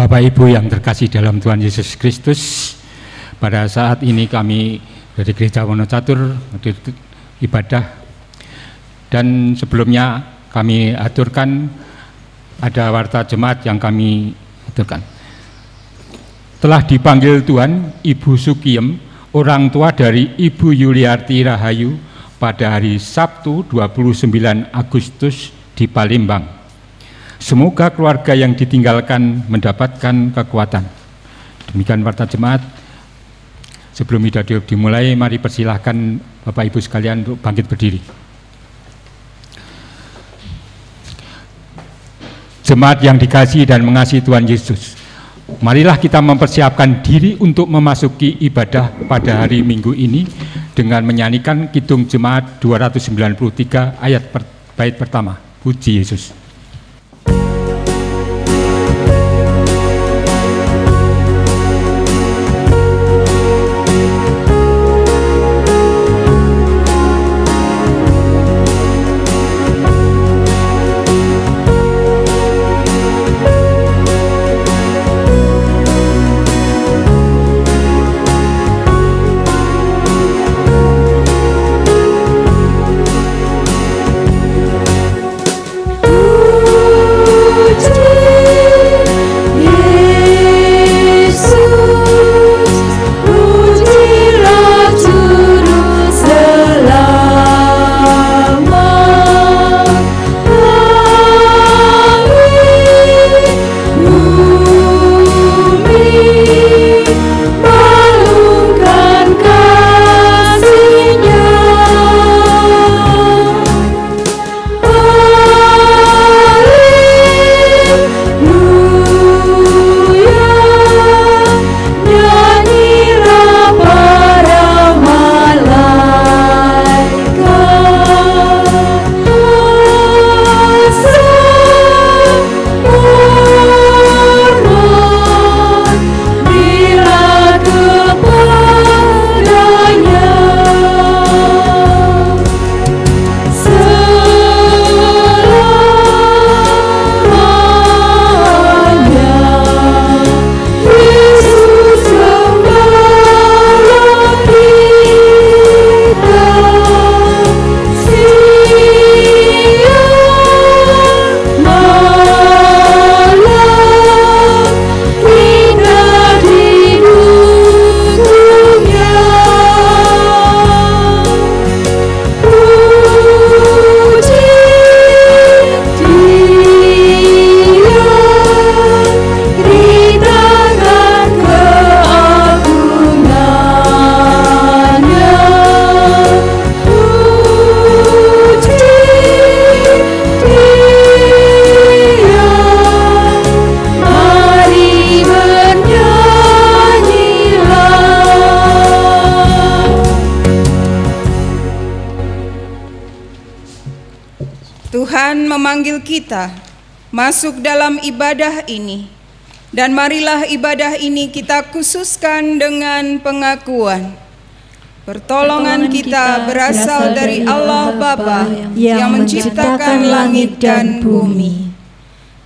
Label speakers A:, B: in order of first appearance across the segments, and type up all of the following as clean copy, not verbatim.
A: Bapak Ibu yang terkasih dalam Tuhan Yesus Kristus, pada saat ini kami dari Gereja Wonocatur ibadah, dan sebelumnya kami aturkan ada warta jemaat yang kami aturkan. Telah dipanggil Tuhan Ibu Sukiem, orang tua dari Ibu Yuliarti Rahayu, pada hari Sabtu 29 Agustus di Palembang. Semoga keluarga yang ditinggalkan mendapatkan kekuatan. Demikian warta jemaat. Sebelum ibadah dimulai, mari persilahkan Bapak Ibu sekalian untuk bangkit berdiri. Jemaat yang dikasihi dan mengasihi Tuhan Yesus, marilah kita mempersiapkan diri untuk memasuki ibadah pada hari Minggu ini dengan menyanyikan Kidung Jemaat 293 ayat bait pertama. Puji Yesus.
B: Tuhan memanggil kita masuk dalam ibadah ini, dan marilah ibadah ini kita khususkan dengan pengakuan. Pertolongan kita berasal dari Allah Bapa yang menciptakan langit dan bumi.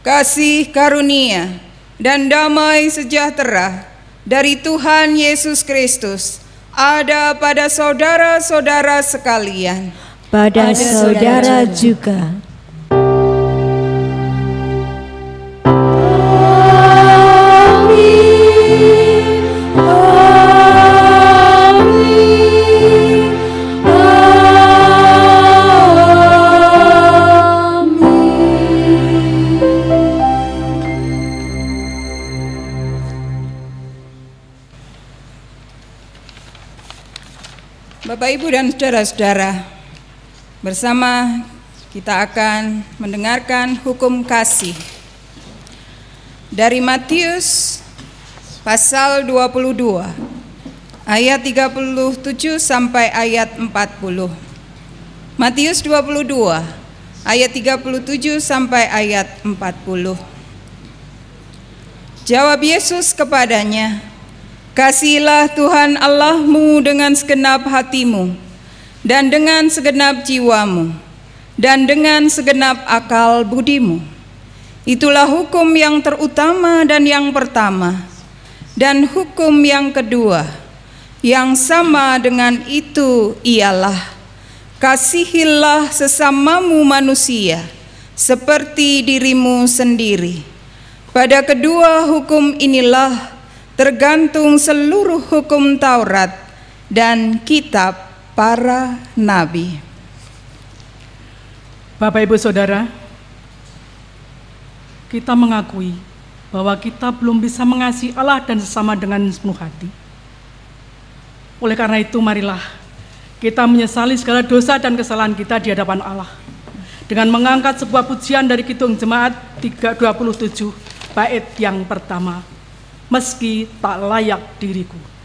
B: Kasih karunia dan damai sejahtera dari Tuhan Yesus Kristus ada pada saudara-saudara sekalian,
C: pada saudara juga.
B: Bapak, Ibu, dan saudara-saudara, bersama kita akan mendengarkan hukum kasih dari Matius pasal 22 ayat 37 sampai ayat 40. Matius 22 ayat 37 sampai ayat 40. Jawab Yesus kepadanya, "Kasihilah Tuhan Allahmu dengan segenap hatimu, dan dengan segenap jiwamu, dan dengan segenap akal budimu. Itulah hukum yang terutama dan yang pertama, dan hukum yang kedua yang sama dengan itu ialah kasihilah sesamamu manusia seperti dirimu sendiri. Pada kedua hukum inilah tergantung seluruh hukum Taurat dan kitab para nabi.
D: Bapak Ibu Saudara, kita mengakui bahwa kita belum bisa mengasihi Allah dan sesama dengan sepenuh hati. Oleh karena itu, marilah kita menyesali segala dosa dan kesalahan kita di hadapan Allah dengan mengangkat sebuah pujian dari Kidung Jemaat 327 bait yang pertama, meski tak layak diriku.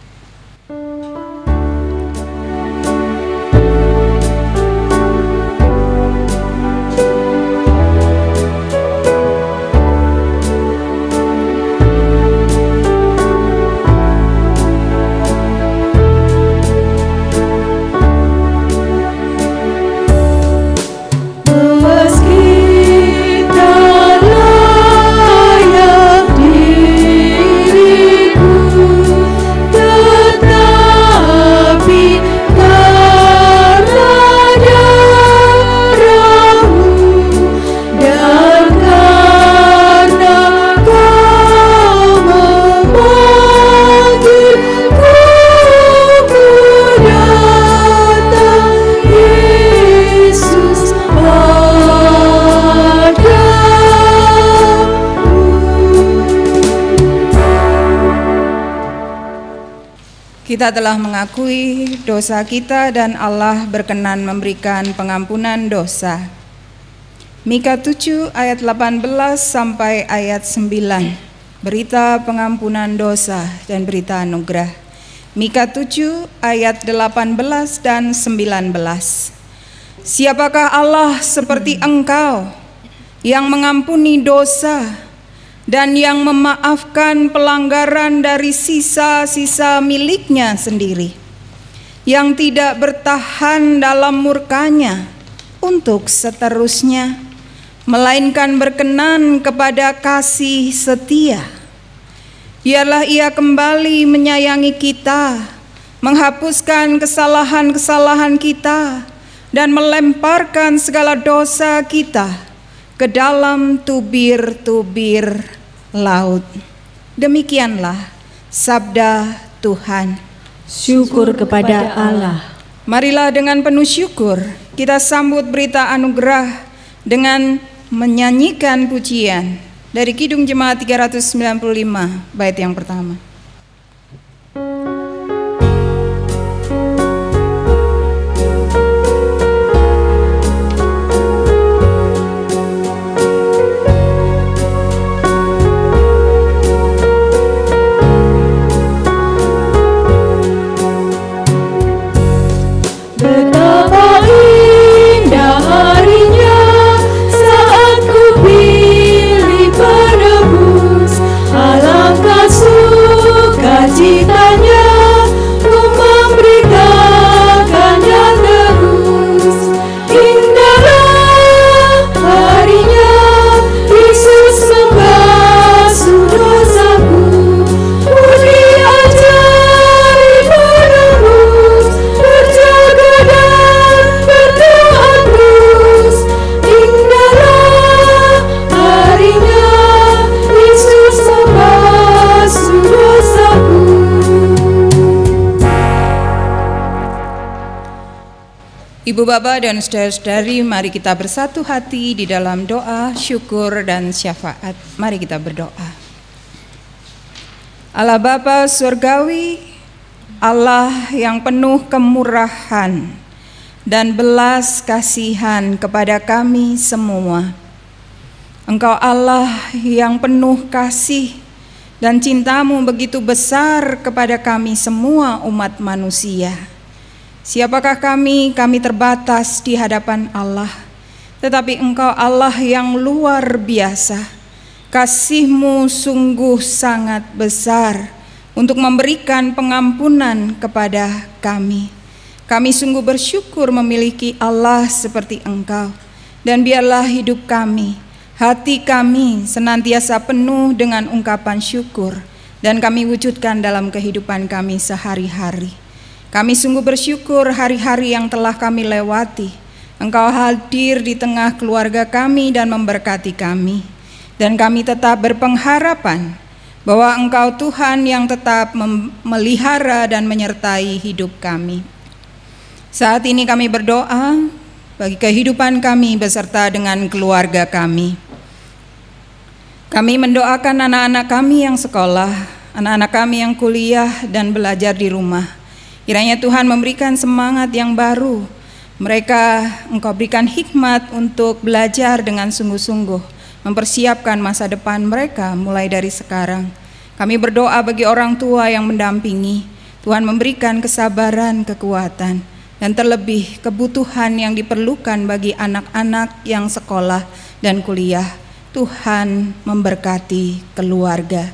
B: Kita telah mengakui dosa kita dan Allah berkenan memberikan pengampunan dosa. Mika 7 ayat 18 sampai ayat 9. Berita pengampunan dosa dan berita anugerah. Mika 7 ayat 18 dan 19. Siapakah Allah seperti Engkau yang mengampuni dosa dan yang memaafkan pelanggaran dari sisa-sisa miliknya sendiri, yang tidak bertahan dalam murkanya untuk seterusnya, melainkan berkenan kepada kasih setia. Biarlah Ia kembali menyayangi kita, menghapuskan kesalahan-kesalahan kita, dan melemparkan segala dosa kita ke dalam tubir-tubir laut. Demikianlah sabda Tuhan.
C: Syukur kepada Allah.
B: Marilah dengan penuh syukur kita sambut berita anugerah dengan menyanyikan pujian dari Kidung Jemaat 395 bait yang pertama. Ibu Bapa dan saudara-saudari, mari kita bersatu hati di dalam doa, syukur dan syafaat. Mari kita berdoa. Allah Bapa Surgawi, Allah yang penuh kemurahan dan belas kasihan kepada kami semua. Engkau Allah yang penuh kasih dan cintamu begitu besar kepada kami semua umat manusia. Siapakah kami? Kami terbatas di hadapan Allah. Tetapi Engkau Allah yang luar biasa. Kasih-Mu sungguh sangat besar untuk memberikan pengampunan kepada kami. Kami sungguh bersyukur memiliki Allah seperti Engkau. Dan biarlah hidup kami hati kami senantiasa penuh dengan ungkapan syukur dan kami wujudkan dalam kehidupan kami sehari-hari. Kami sungguh bersyukur hari-hari yang telah kami lewati. Engkau hadir di tengah keluarga kami dan memberkati kami. Dan kami tetap berpengharapan bahwa Engkau Tuhan yang tetap memelihara dan menyertai hidup kami. Saat ini kami berdoa bagi kehidupan kami beserta dengan keluarga kami. Kami mendoakan anak-anak kami yang sekolah, anak-anak kami yang kuliah dan belajar di rumah. Kiranya Tuhan memberikan semangat yang baru. Mereka Engkau berikan hikmat untuk belajar dengan sungguh-sungguh, mempersiapkan masa depan mereka mulai dari sekarang. Kami berdoa bagi orang tua yang mendampingi. Tuhan memberikan kesabaran, kekuatan, dan terlebih kebutuhan yang diperlukan bagi anak-anak yang sekolah dan kuliah. Tuhan memberkati keluarga.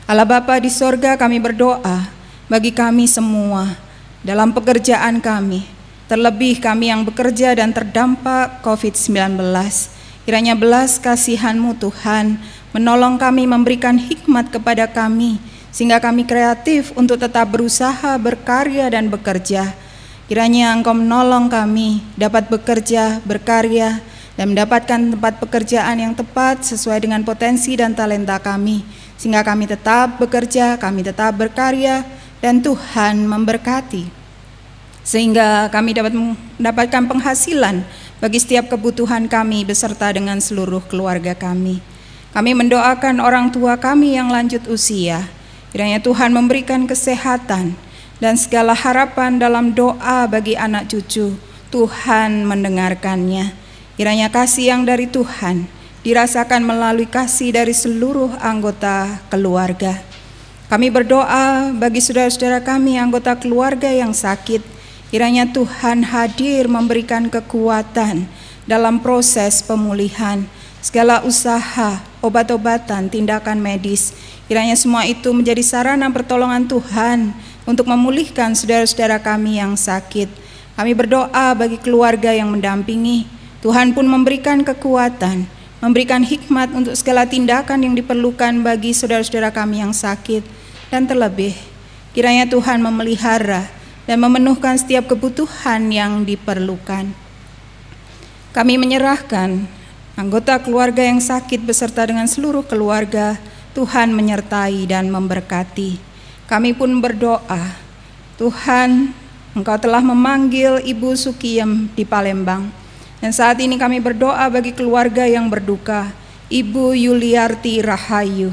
B: Allah Bapa di sorga, kami berdoa bagi kami semua dalam pekerjaan kami, terlebih kami yang bekerja dan terdampak COVID-19. Kiranya belas kasihan-Mu Tuhan menolong kami, memberikan hikmat kepada kami, sehingga kami kreatif untuk tetap berusaha, berkarya dan bekerja. Kiranya Engkau menolong kami dapat bekerja, berkarya, dan mendapatkan tempat pekerjaan yang tepat sesuai dengan potensi dan talenta kami, sehingga kami tetap bekerja, kami tetap berkarya, dan Tuhan memberkati. Sehingga kami dapat mendapatkan penghasilan bagi setiap kebutuhan kami beserta dengan seluruh keluarga kami. Kami mendoakan orang tua kami yang lanjut usia. Kiranya Tuhan memberikan kesehatan dan segala harapan dalam doa bagi anak cucu. Tuhan mendengarkannya. Kiranya kasih yang dari Tuhan dirasakan melalui kasih dari seluruh anggota keluarga. Kami berdoa bagi saudara-saudara kami anggota keluarga yang sakit. Kiranya Tuhan hadir memberikan kekuatan dalam proses pemulihan. Segala usaha, obat-obatan, tindakan medis, kiranya semua itu menjadi sarana pertolongan Tuhan untuk memulihkan saudara-saudara kami yang sakit. Kami berdoa bagi keluarga yang mendampingi. Tuhan pun memberikan kekuatan, memberikan hikmat untuk segala tindakan yang diperlukan bagi saudara-saudara kami yang sakit. Dan terlebih, kiranya Tuhan memelihara dan memenuhkan setiap kebutuhan yang diperlukan. Kami menyerahkan anggota keluarga yang sakit beserta dengan seluruh keluarga. Tuhan menyertai dan memberkati. Kami pun berdoa, Tuhan, Engkau telah memanggil Ibu Sukiem di Palembang. Dan saat ini kami berdoa bagi keluarga yang berduka, Ibu Yuliarti Rahayu.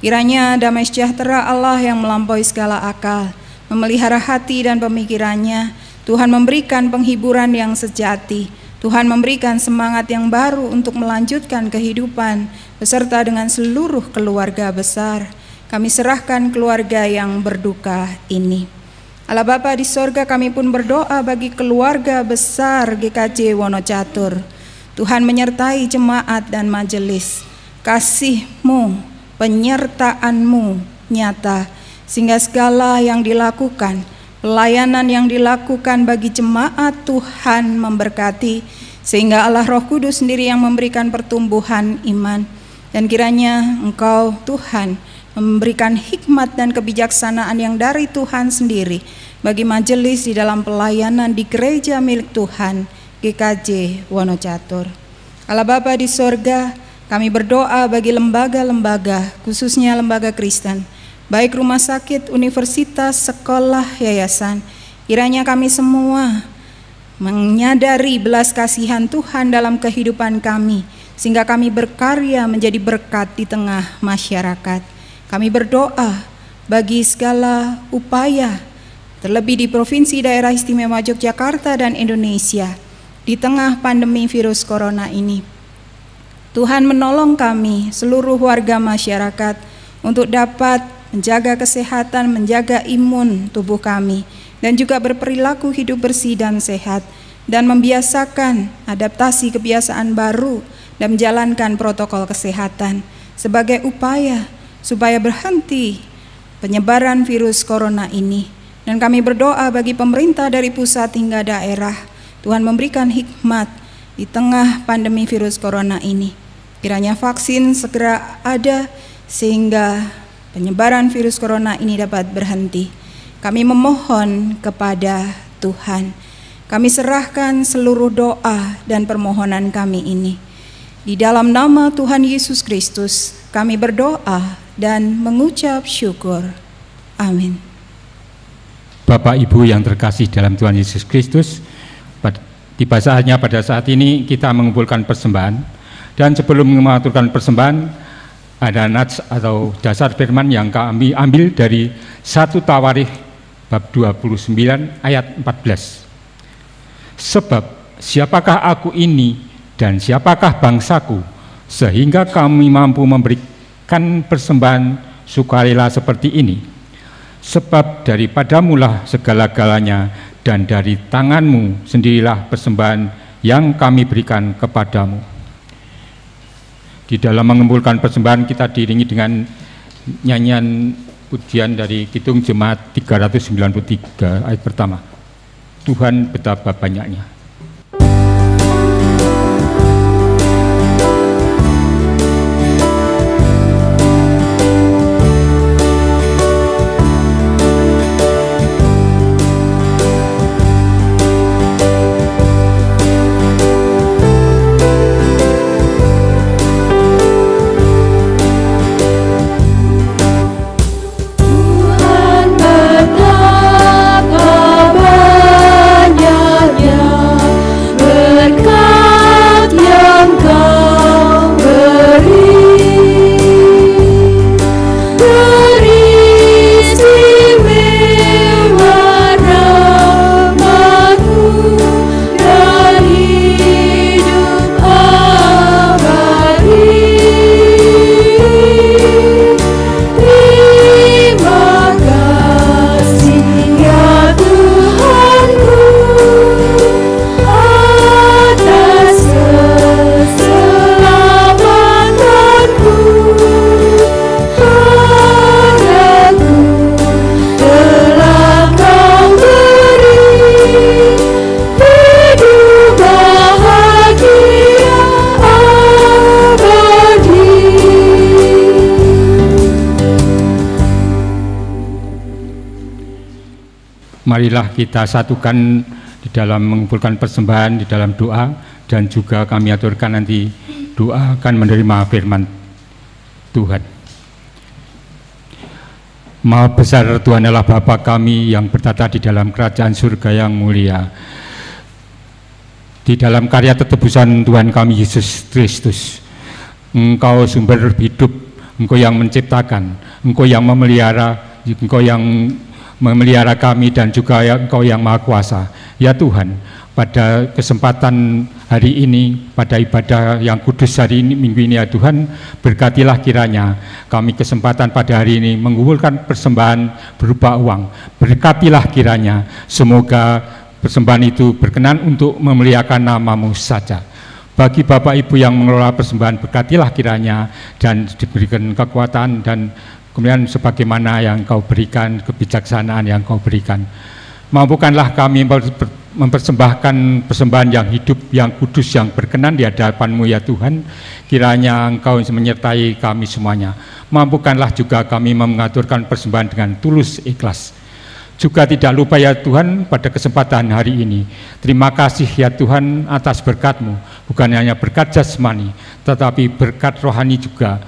B: Kiranya damai sejahtera Allah yang melampaui segala akal memelihara hati dan pemikirannya. Tuhan memberikan penghiburan yang sejati. Tuhan memberikan semangat yang baru untuk melanjutkan kehidupan beserta dengan seluruh keluarga besar. Kami serahkan keluarga yang berduka ini. Allah Bapa di sorga, kami pun berdoa bagi keluarga besar GKJ Wonocatur. Tuhan menyertai jemaat dan majelis. Kasih-Mu, penyertaan-Mu nyata, sehingga segala yang dilakukan, pelayanan yang dilakukan bagi jemaat Tuhan memberkati, sehingga Allah Roh Kudus sendiri yang memberikan pertumbuhan iman. Dan kiranya Engkau Tuhan memberikan hikmat dan kebijaksanaan yang dari Tuhan sendiri bagi majelis di dalam pelayanan di gereja milik Tuhan GKJ Wonocatur. Allah Bapa di sorga, kami berdoa bagi lembaga-lembaga, khususnya lembaga Kristen, baik rumah sakit, universitas, sekolah, yayasan. Kiranya kami semua menyadari belas kasihan Tuhan dalam kehidupan kami, sehingga kami berkarya menjadi berkat di tengah masyarakat. Kami berdoa bagi segala upaya, terlebih di Provinsi Daerah Istimewa Yogyakarta dan Indonesia, di tengah pandemi virus corona ini. Tuhan menolong kami, seluruh warga masyarakat, untuk dapat menjaga kesehatan, menjaga imun tubuh kami, dan juga berperilaku hidup bersih dan sehat, dan membiasakan adaptasi kebiasaan baru, dan menjalankan protokol kesehatan sebagai upaya supaya berhenti penyebaran virus corona ini. Dan kami berdoa bagi pemerintah dari pusat hingga daerah, Tuhan memberikan hikmat di tengah pandemi virus corona ini. Kiranya vaksin segera ada sehingga penyebaran virus corona ini dapat berhenti. Kami memohon kepada Tuhan. Kami serahkan seluruh doa dan permohonan kami ini. Di dalam nama Tuhan Yesus Kristus, kami berdoa dan mengucap syukur. Amin.
A: Bapak Ibu yang terkasih dalam Tuhan Yesus Kristus, tiba saatnya pada saat ini kita mengumpulkan persembahan. Dan sebelum mengaturkan persembahan, ada nats atau dasar firman yang kami ambil dari 1 Tawarikh bab 29 ayat 14. Sebab siapakah aku ini dan siapakah bangsaku, sehingga kami mampu memberikan persembahan sukarela seperti ini. Sebab daripadamulah segala-galanya, dan dari tanganmu sendirilah persembahan yang kami berikan kepadamu. Di dalam mengumpulkan persembahan kita diiringi dengan nyanyian pujian dari Kidung Jemaat 393 ayat pertama. Tuhan betapa banyaknya. Marilah kita satukan di dalam mengumpulkan persembahan, di dalam doa, dan juga kami aturkan nanti doa akan menerima firman Tuhan. Maha besar Tuhan Allah Bapa kami yang bertata di dalam kerajaan surga yang mulia. Di dalam karya tetebusan Tuhan kami Yesus Kristus, Engkau sumber hidup, Engkau yang menciptakan, Engkau yang memelihara, Engkau yang memelihara kami, dan juga Engkau yang Maha Kuasa. Ya Tuhan, pada kesempatan hari ini, pada ibadah yang kudus hari ini, minggu ini ya Tuhan, berkatilah kiranya kami kesempatan pada hari ini mengumpulkan persembahan berupa uang. Berkatilah kiranya, semoga persembahan itu berkenan untuk memuliakan nama-Mu saja. Bagi Bapak Ibu yang mengelola persembahan, berkatilah kiranya dan diberikan kekuatan dan kemudian sebagaimana yang Kau berikan, kebijaksanaan yang Kau berikan. Mampukanlah kami mempersembahkan persembahan yang hidup, yang kudus, yang berkenan di hadapan-Mu ya Tuhan. Kiranya Engkau menyertai kami semuanya. Mampukanlah juga kami mengaturkan persembahan dengan tulus ikhlas. Juga tidak lupa ya Tuhan pada kesempatan hari ini. Terima kasih ya Tuhan atas berkat-Mu. Bukan hanya berkat jasmani, tetapi berkat rohani juga.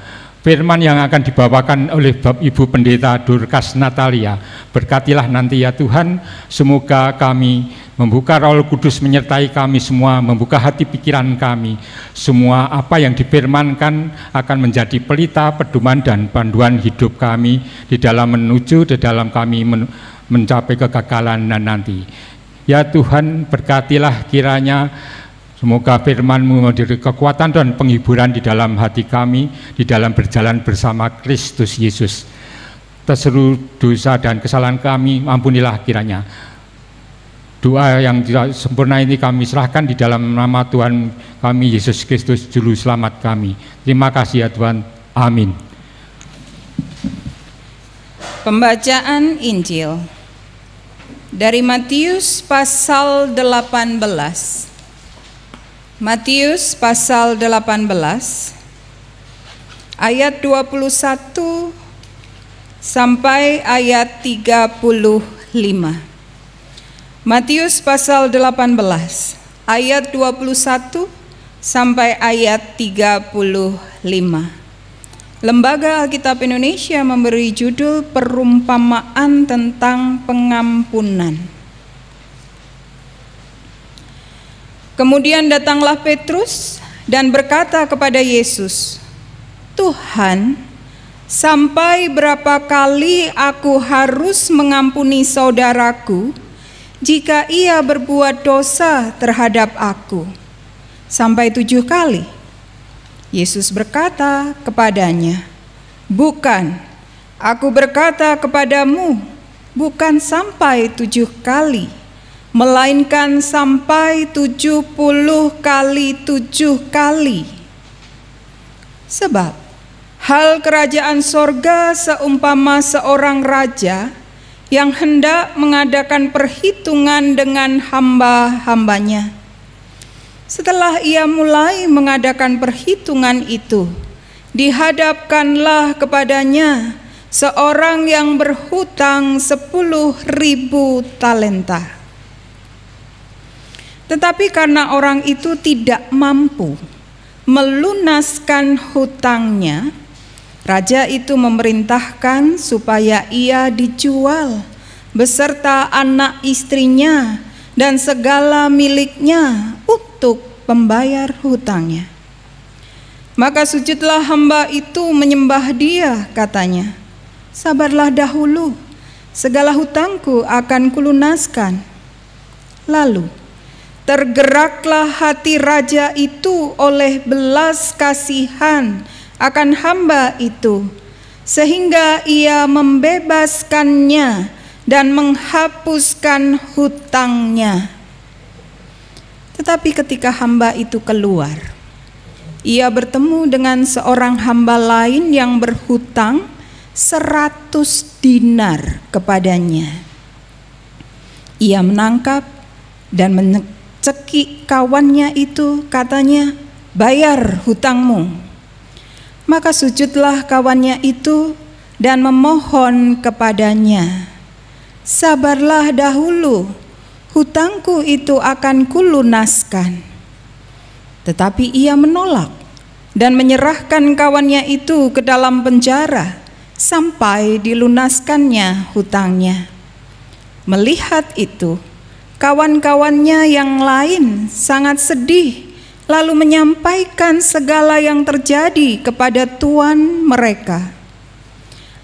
A: Firman yang akan dibawakan oleh Ibu Pendeta Dorcas Natalia, berkatilah nanti ya Tuhan, semoga kami membuka Roh Kudus menyertai kami semua, membuka hati pikiran kami, semua apa yang difirmankan akan menjadi pelita, pedoman dan panduan hidup kami di dalam menuju, di dalam kami mencapai kegagalan dan nanti. Ya Tuhan, berkatilah kiranya semoga firman-Mu memberi kekuatan dan penghiburan di dalam hati kami, di dalam berjalan bersama Kristus Yesus. Atas seluruh dosa dan kesalahan kami, ampunilah kiranya. Doa yang tidak sempurna ini kami serahkan di dalam nama Tuhan kami, Yesus Kristus, Juru Selamat kami. Terima kasih ya Tuhan. Amin.
B: Pembacaan Injil dari Matius pasal 18. Matius pasal 18 ayat 21 sampai ayat 35. Matius pasal 18 ayat 21 sampai ayat 35. Lembaga Alkitab Indonesia memberi judul perumpamaan tentang pengampunan. Kemudian datanglah Petrus dan berkata kepada Yesus, "Tuhan, sampai berapa kali aku harus mengampuni saudaraku jika ia berbuat dosa terhadap aku? Sampai 7 kali?" Yesus berkata kepadanya, "Bukan, aku berkata kepadamu, bukan sampai 7 kali, melainkan sampai 70 kali 7 kali. Sebab hal kerajaan sorga seumpama seorang raja yang hendak mengadakan perhitungan dengan hamba-hambanya. Setelah ia mulai mengadakan perhitungan itu, dihadapkanlah kepadanya seorang yang berhutang 10.000 talenta. Tetapi karena orang itu tidak mampu melunaskan hutangnya, raja itu memerintahkan supaya ia dijual beserta anak istrinya dan segala miliknya untuk pembayar hutangnya. Maka sujudlah hamba itu menyembah dia, katanya, 'Sabarlah dahulu, segala hutangku akan kulunaskan.' Lalu tergeraklah hati raja itu oleh belas kasihan akan hamba itu, sehingga ia membebaskannya dan menghapuskan hutangnya. Tetapi ketika hamba itu keluar, ia bertemu dengan seorang hamba lain yang berhutang 100 dinar kepadanya. Ia menangkap dan mencekik kawannya itu, katanya, 'Bayar hutangmu.' Maka sujudlah kawannya itu dan memohon kepadanya, 'Sabarlah dahulu, hutangku itu akan kulunaskan.' Tetapi ia menolak dan menyerahkan kawannya itu ke dalam penjara sampai dilunaskannya hutangnya. Melihat itu, kawan-kawannya yang lain sangat sedih, lalu menyampaikan segala yang terjadi kepada tuan mereka.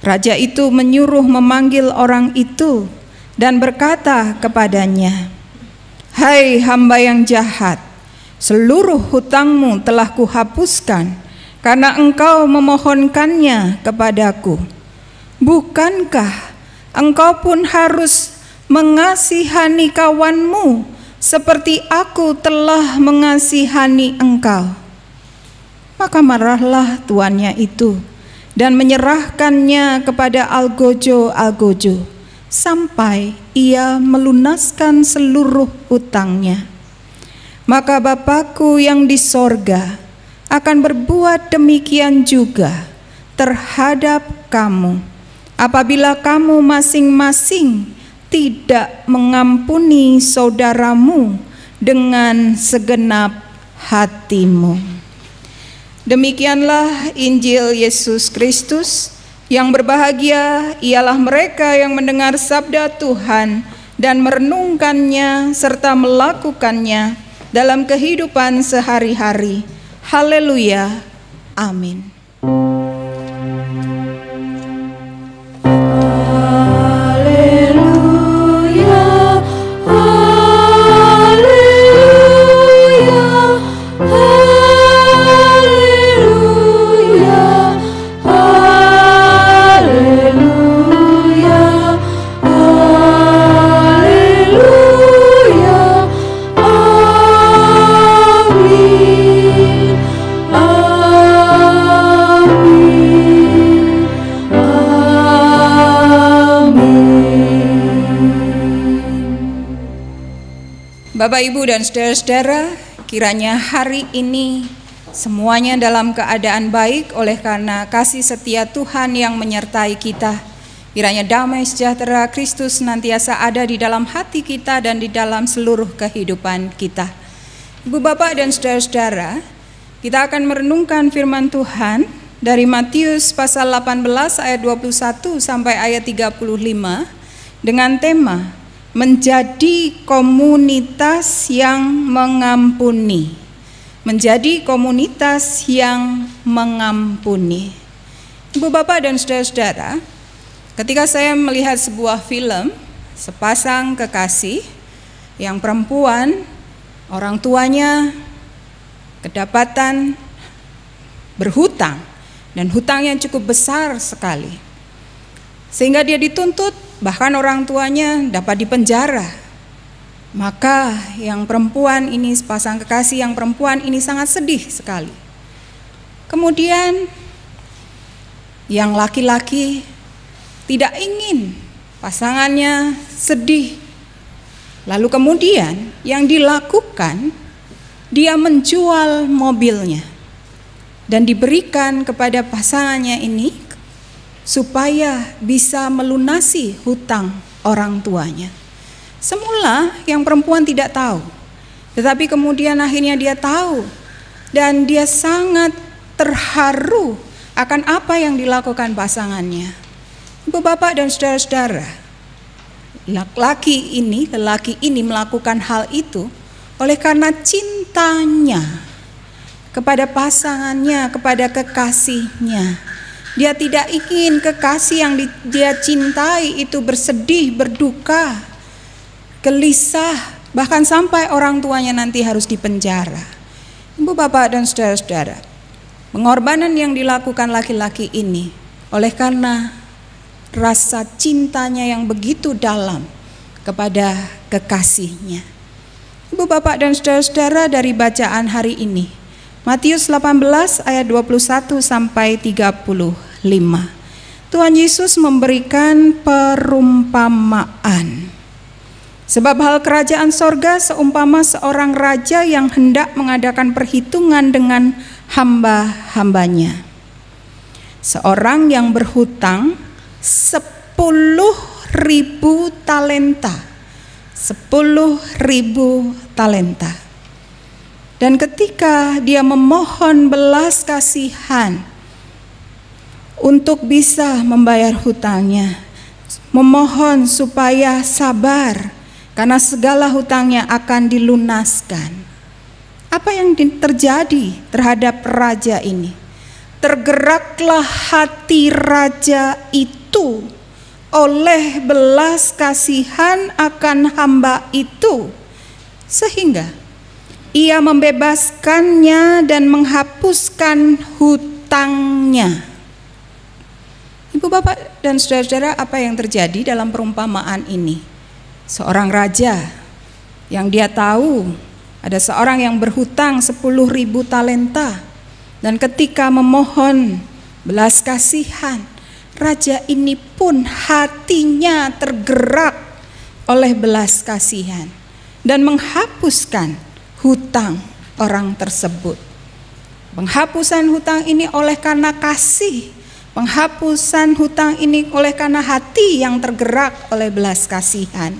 B: Raja itu menyuruh memanggil orang itu dan berkata kepadanya, 'Hai hamba yang jahat, seluruh hutangmu telah kuhapuskan karena engkau memohonkannya kepadaku. Bukankah engkau pun harus mengasihani kawanmu seperti aku telah mengasihani engkau?' Maka marahlah tuannya itu dan menyerahkannya kepada algojo-algojo sampai ia melunaskan seluruh hutangnya. Maka Bapakku yang di sorga akan berbuat demikian juga terhadap kamu, apabila kamu masing-masing tidak mengampuni saudaramu dengan segenap hatimu." Demikianlah Injil Yesus Kristus. Yang berbahagia ialah mereka yang mendengar sabda Tuhan dan merenungkannya serta melakukannya dalam kehidupan sehari-hari. Haleluya. Amin. Bapak, Ibu, dan saudara-saudara, kiranya hari ini Semuanya dalam keadaan baik oleh karena kasih setia Tuhan yang menyertai kita. Kiranya damai sejahtera Kristus senantiasa ada di dalam hati kita dan di dalam seluruh kehidupan kita. Ibu bapak dan saudara-saudara, kita akan merenungkan firman Tuhan dari Matius pasal 18 ayat 21 sampai ayat 35 dengan tema menjadi komunitas yang mengampuni. Menjadi komunitas yang mengampuni. Ibu bapak dan saudara-saudara, ketika saya melihat sebuah film, sepasang kekasih yang perempuan, orang tuanya kedapatan berhutang dan hutangnya cukup besar sekali, sehingga dia dituntut, bahkan orang tuanya dapat dipenjara. Maka yang perempuan ini, sepasang kekasih yang perempuan ini sangat sedih sekali. Kemudian yang laki-laki tidak ingin pasangannya sedih. Lalu kemudian yang dilakukan, dia menjual mobilnya dan diberikan kepada pasangannya ini supaya bisa melunasi hutang orang tuanya. Semula yang perempuan tidak tahu, tetapi kemudian akhirnya dia tahu dan dia sangat terharu akan apa yang dilakukan pasangannya. Ibu bapak dan saudara-saudara, lelaki ini melakukan hal itu oleh karena cintanya kepada pasangannya, kepada kekasihnya. Dia tidak ingin kekasih yang dia cintai itu bersedih, berduka, gelisah, bahkan sampai orang tuanya nanti harus dipenjara. Ibu bapak dan saudara-saudara, pengorbanan yang dilakukan laki-laki ini oleh karena rasa cintanya yang begitu dalam kepada kekasihnya. Ibu bapak dan saudara-saudara, dari bacaan hari ini, Matius 18 ayat 21 sampai 35. Tuhan Yesus memberikan perumpamaan. Sebab hal kerajaan sorga seumpama seorang raja yang hendak mengadakan perhitungan dengan hamba-hambanya. Seorang yang berhutang 10.000 talenta. 10.000 talenta. Dan ketika dia memohon belas kasihan untuk bisa membayar hutangnya, memohon supaya sabar, karena segala hutangnya akan dilunaskan. Apa yang terjadi terhadap raja ini? Tergeraklah hati raja itu oleh belas kasihan akan hamba itu, sehingga ia membebaskannya dan menghapuskan hutangnya. Ibu bapak dan saudara-saudara, apa yang terjadi dalam perumpamaan ini? Seorang raja yang dia tahu ada seorang yang berhutang 10.000 talenta, dan ketika memohon belas kasihan, raja ini pun hatinya tergerak oleh belas kasihan dan menghapuskan hutang orang tersebut. Penghapusan hutang ini oleh karena kasih, penghapusan hutang ini oleh karena hati yang tergerak oleh belas kasihan.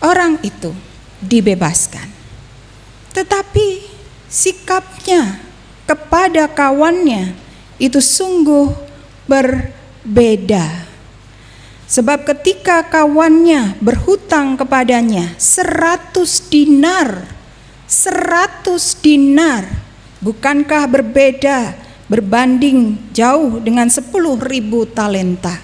B: Orang itu dibebaskan, tetapi sikapnya kepada kawannya itu sungguh berbeda. Sebab ketika kawannya berhutang kepadanya 100 dinar, bukankah berbeda berbanding jauh dengan 10.000 talenta?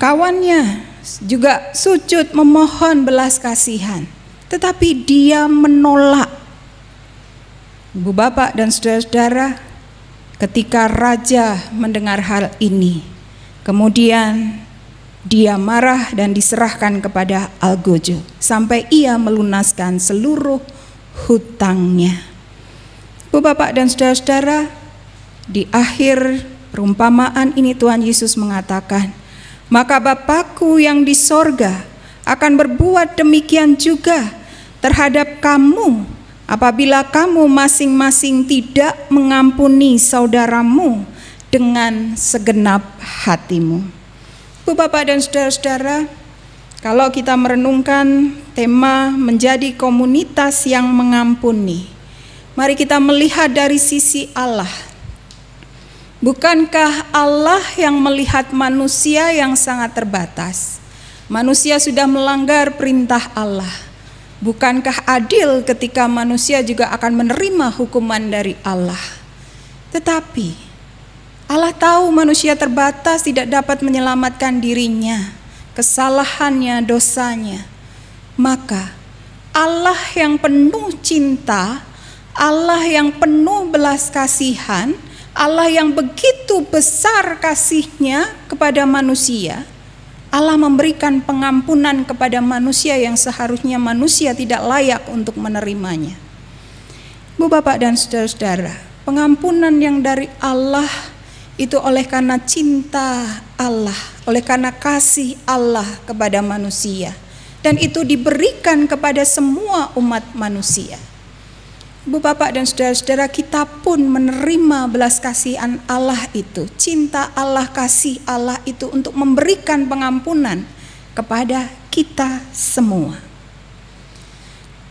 B: Kawannya juga sujud memohon belas kasihan, tetapi dia menolak. Ibu bapak dan saudara-saudara, ketika raja mendengar hal ini, kemudian dia marah dan diserahkan kepada algojo sampai ia melunaskan seluruh hutangnya. Ibu bapak dan saudara-saudara, di akhir perumpamaan ini Tuhan Yesus mengatakan, maka Bapakku yang di sorga akan berbuat demikian juga terhadap kamu apabila kamu masing-masing tidak mengampuni saudaramu dengan segenap hatimu. Bu, Bapak dan saudara-saudara, kalau kita merenungkan tema menjadi komunitas yang mengampuni, mari kita melihat dari sisi Allah. Bukankah Allah yang melihat manusia yang sangat terbatas? Manusia sudah melanggar perintah Allah. Bukankah adil ketika manusia juga akan menerima hukuman dari Allah? Tetapi Allah tahu manusia terbatas, tidak dapat menyelamatkan dirinya, kesalahannya, dosanya. Maka Allah yang penuh cinta, Allah yang penuh belas kasihan, Allah yang begitu besar kasihnya kepada manusia, Allah memberikan pengampunan kepada manusia yang seharusnya manusia tidak layak untuk menerimanya. Bu, Bapak dan saudara-saudara, pengampunan yang dari Allah itu oleh karena cinta Allah, oleh karena kasih Allah kepada manusia, dan itu diberikan kepada semua umat manusia. Bu, Bapak dan saudara-saudara, kita pun menerima belas kasihan Allah itu, cinta Allah, kasih Allah itu untuk memberikan pengampunan kepada kita semua.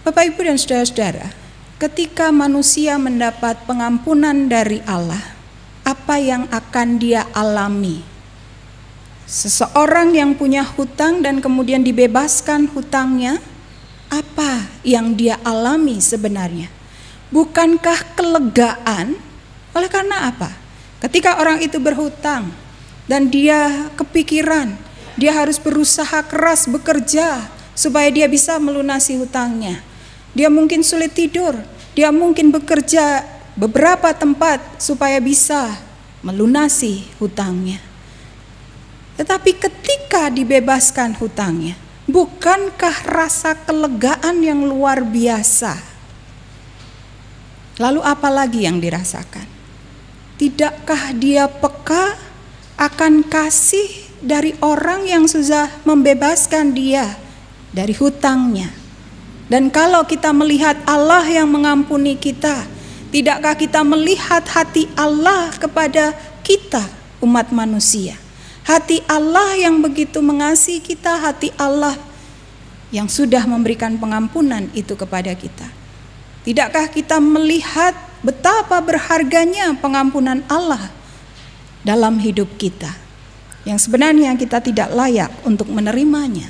B: Bapak, Ibu dan saudara-saudara, ketika manusia mendapat pengampunan dari Allah, apa yang akan dia alami? Seseorang yang punya hutang dan kemudian dibebaskan hutangnya, apa yang dia alami sebenarnya? Bukankah kelegaan? Oleh karena apa? Ketika orang itu berhutang dan dia kepikiran, dia harus berusaha keras bekerja supaya dia bisa melunasi hutangnya. Dia mungkin sulit tidur, dia mungkin bekerja beberapa tempat supaya bisa melunasi hutangnya. Tetapi ketika dibebaskan hutangnya, bukankah rasa kelegaan yang luar biasa? Lalu apa lagi yang dirasakan? Tidakkah dia peka akan kasih dari orang yang sudah membebaskan dia dari hutangnya? Dan kalau kita melihat Allah yang mengampuni kita, tidakkah kita melihat hati Allah kepada kita, umat manusia? Hati Allah yang begitu mengasihi kita, hati Allah yang sudah memberikan pengampunan itu kepada kita. Tidakkah kita melihat betapa berharganya pengampunan Allah dalam hidup kita, yang sebenarnya kita tidak layak untuk menerimanya?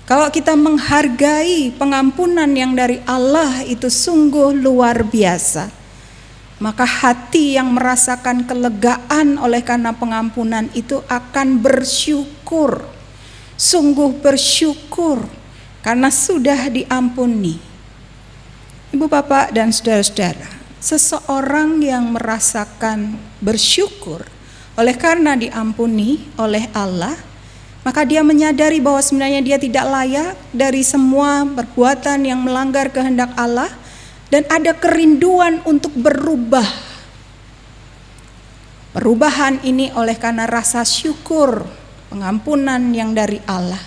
B: Kalau kita menghargai pengampunan yang dari Allah itu sungguh luar biasa, maka hati yang merasakan kelegaan oleh karena pengampunan itu akan bersyukur, sungguh bersyukur karena sudah diampuni. Ibu, Bapak dan saudara-saudara, seseorang yang merasakan bersyukur oleh karena diampuni oleh Allah, maka dia menyadari bahwa sebenarnya dia tidak layak dari semua perbuatan yang melanggar kehendak Allah, dan ada kerinduan untuk berubah. Perubahan ini oleh karena rasa syukur pengampunan yang dari Allah,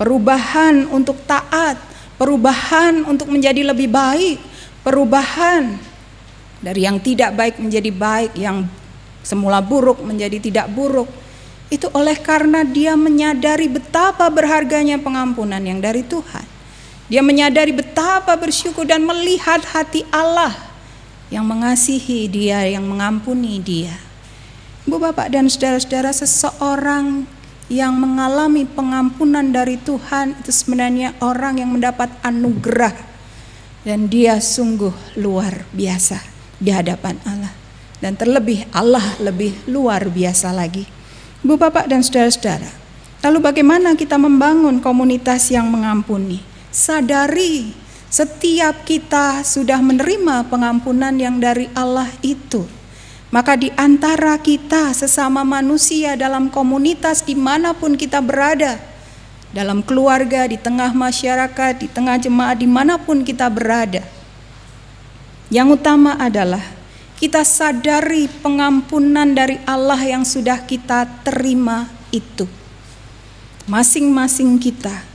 B: perubahan untuk taat, perubahan untuk menjadi lebih baik, perubahan dari yang tidak baik menjadi baik, yang semula buruk menjadi tidak buruk. Itu oleh karena dia menyadari betapa berharganya pengampunan yang dari Tuhan. Dia menyadari betapa bersyukur dan melihat hati Allah yang mengasihi dia, yang mengampuni dia. Ibu, Bapak dan saudara-saudara, seseorang yang mengalami pengampunan dari Tuhan itu sebenarnya orang yang mendapat anugerah, dan dia sungguh luar biasa di hadapan Allah, dan terlebih Allah lebih luar biasa lagi. Ibu, Bapak dan saudara-saudara, lalu bagaimana kita membangun komunitas yang mengampuni? Sadari setiap kita sudah menerima pengampunan yang dari Allah itu. Maka di antara kita sesama manusia dalam komunitas dimanapun kita berada, dalam keluarga, di tengah masyarakat, di tengah jemaat, dimanapun kita berada, yang utama adalah kita sadari pengampunan dari Allah yang sudah kita terima itu. Masing-masing kita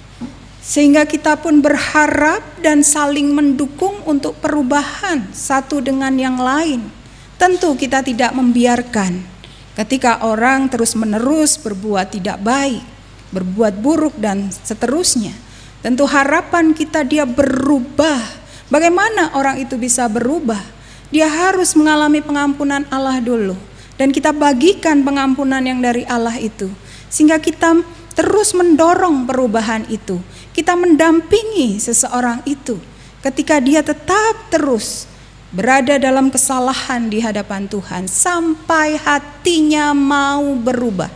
B: Sehingga kita pun berharap dan saling mendukung untuk perubahan satu dengan yang lain. Tentu kita tidak membiarkan ketika orang terus-menerus berbuat tidak baik, berbuat buruk dan seterusnya. Tentu harapan kita dia berubah. Bagaimana orang itu bisa berubah? Dia harus mengalami pengampunan Allah dulu. Dan kita bagikan pengampunan yang dari Allah itu. Sehingga kita terus mendorong perubahan itu. Kita mendampingi seseorang itu ketika dia tetap terus berada dalam kesalahan di hadapan Tuhan sampai hatinya mau berubah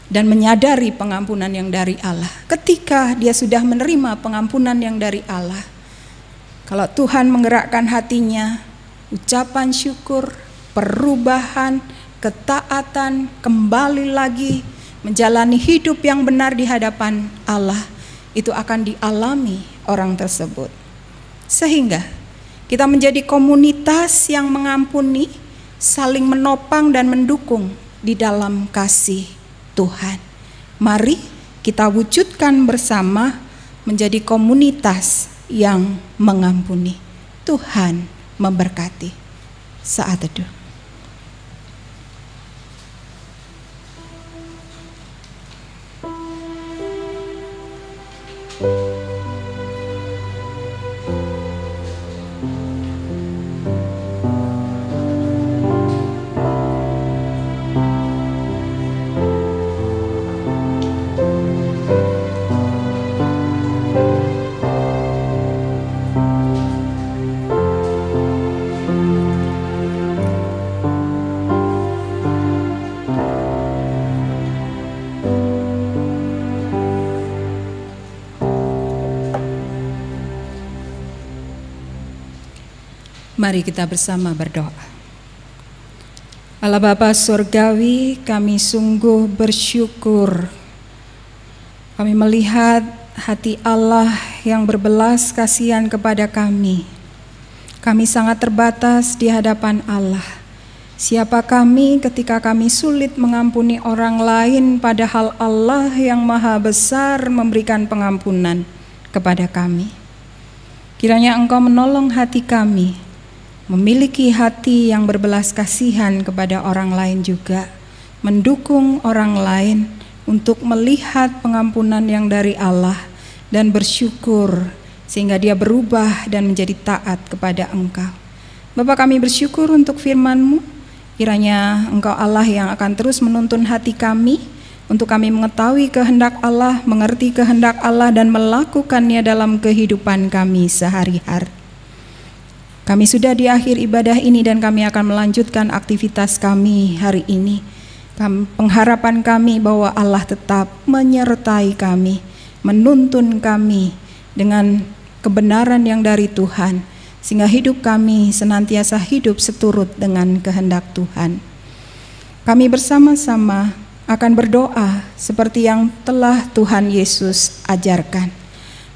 B: dan menyadari pengampunan yang dari Allah. Ketika dia sudah menerima pengampunan yang dari Allah, kalau Tuhan menggerakkan hatinya, ucapan syukur, perubahan, ketaatan, kembali lagi menjalani hidup yang benar di hadapan Allah, itu akan dialami orang tersebut. Sehingga kita menjadi komunitas yang mengampuni, saling menopang dan mendukung di dalam kasih Tuhan. Mari kita wujudkan bersama menjadi komunitas yang mengampuni. Tuhan memberkati. Saat teduh. Mari kita bersama berdoa. Allah Bapa Surgawi, kami sungguh bersyukur. Kami melihat hati Allah yang berbelas kasihan kepada kami. Kami sangat terbatas di hadapan Allah. Siapa kami ketika kami sulit mengampuni orang lain, padahal Allah yang maha besar memberikan pengampunan kepada kami. Kiranya Engkau menolong hati kami, memiliki hati yang berbelas kasihan kepada orang lain juga, mendukung orang lain untuk melihat pengampunan yang dari Allah dan bersyukur sehingga dia berubah dan menjadi taat kepada Engkau. Bapa, kami bersyukur untuk firman-Mu. Kiranya Engkau Allah yang akan terus menuntun hati kami untuk kami mengetahui kehendak Allah, mengerti kehendak Allah dan melakukannya dalam kehidupan kami sehari-hari. Kami sudah di akhir ibadah ini dan kami akan melanjutkan aktivitas kami hari ini. Pengharapan kami bahwa Allah tetap menyertai kami, menuntun kami dengan kebenaran yang dari Tuhan, sehingga hidup kami senantiasa hidup seturut dengan kehendak Tuhan. Kami bersama-sama akan berdoa seperti yang telah Tuhan Yesus ajarkan.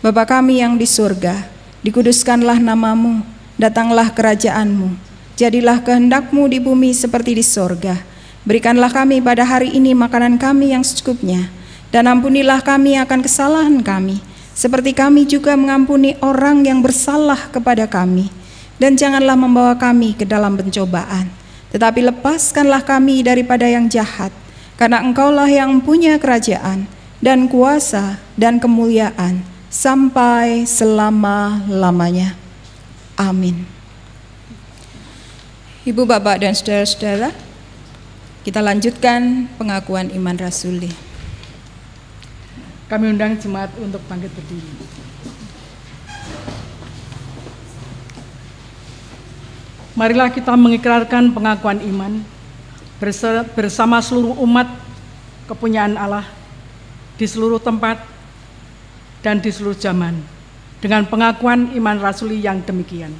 B: Bapa kami yang di surga, dikuduskanlah nama-Mu, datanglah kerajaan-Mu, jadilah kehendak-Mu di bumi seperti di sorga. Berikanlah kami pada hari ini makanan kami yang secukupnya, dan ampunilah kami akan kesalahan kami, seperti kami juga mengampuni orang yang bersalah kepada kami. Dan janganlah membawa kami ke dalam pencobaan, tetapi lepaskanlah kami daripada yang jahat, karena Engkaulah yang punya kerajaan, dan kuasa, dan kemuliaan, sampai selama-lamanya. Amin. Ibu, bapak, dan saudara-saudara, kita lanjutkan pengakuan iman rasuli.
D: Kami undang jemaat untuk bangkit berdiri. Marilah kita mengikrarkan pengakuan iman bersama seluruh umat kepunyaan Allah di seluruh tempat dan di seluruh zaman, dengan pengakuan iman rasuli yang demikian.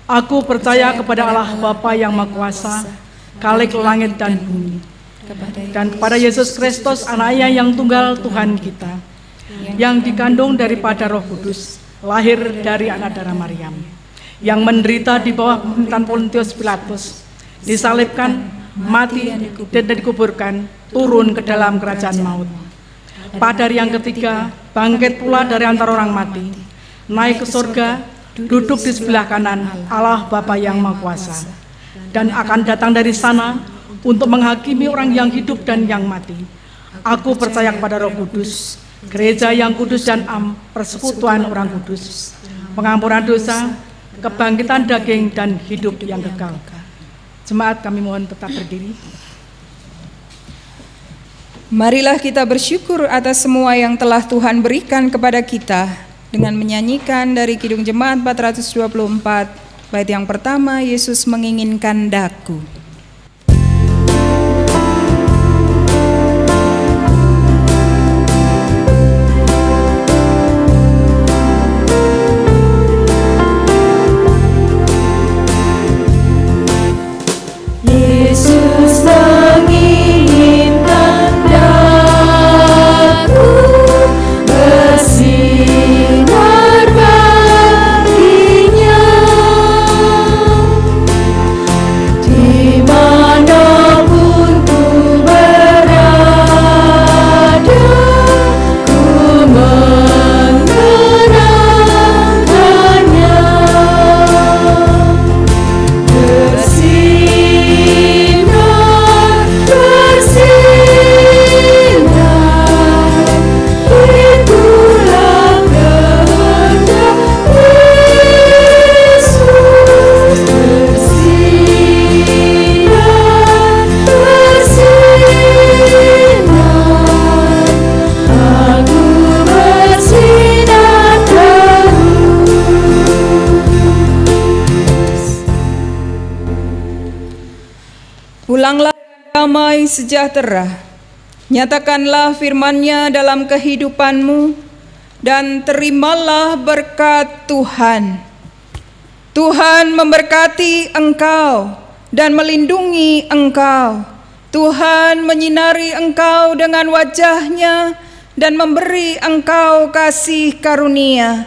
D: Aku percaya kepada Allah Bapa yang Maha Kuasa, Khalik langit dan bumi, dan kepada Yesus Kristus anaknya yang tunggal Tuhan kita, yang dikandung daripada Roh Kudus, lahir dari anak darah Maryam, yang menderita di bawah pemerintahan Pontius Pilatus, disalibkan, mati, dan dikuburkan, turun ke dalam kerajaan maut. pada hari yang ketiga bangkit pula dari antara orang mati, naik ke surga, duduk di sebelah kanan Allah Bapa yang Maha Kuasa, dan akan datang dari sana untuk menghakimi orang yang hidup dan yang mati. Aku percaya kepada Roh Kudus, gereja yang kudus dan persekutuan orang kudus, pengampunan dosa, kebangkitan daging, dan hidup yang kekal. Jemaat, kami mohon tetap berdiri.
B: Marilah kita bersyukur atas semua yang telah Tuhan berikan kepada kita dengan menyanyikan dari Kidung Jemaat 424, bait yang pertama, Yesus menginginkan daku.
C: Yesus menginginkan daku, bersinar baginya, dimanapun ku berada, ku mengenangkannya.
B: Pulanglah damai sejahtera, nyatakanlah firman-Nya dalam kehidupanmu, dan terimalah berkat Tuhan. Tuhan memberkati engkau dan melindungi engkau. Tuhan menyinari engkau dengan wajah-Nya dan memberi engkau kasih karunia.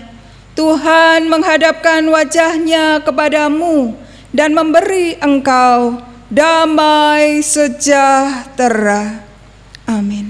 B: Tuhan menghadapkan wajah-Nya kepadamu dan memberi engkau damai sejahtera. Amin.